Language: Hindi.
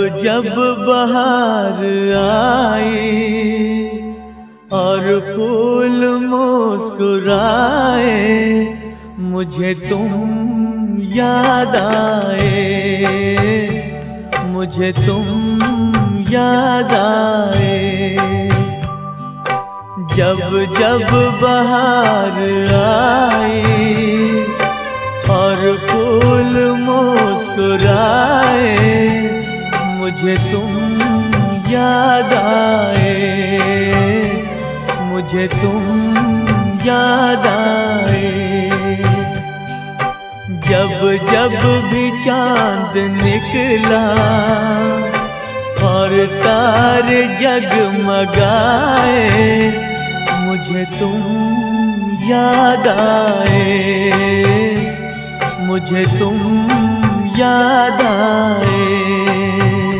जब बहार आई और फूल मुस्कुराए, मुझे तुम याद आए, मुझे तुम याद आए। जब जब बहार आई और फूल मुस्कुराए, मुझे तुम याद आए, मुझे तुम याद आए। जब जब भी चांद निकला और तारे जगमगाए, मुझे तुम याद आए, मुझे तुम याद आए।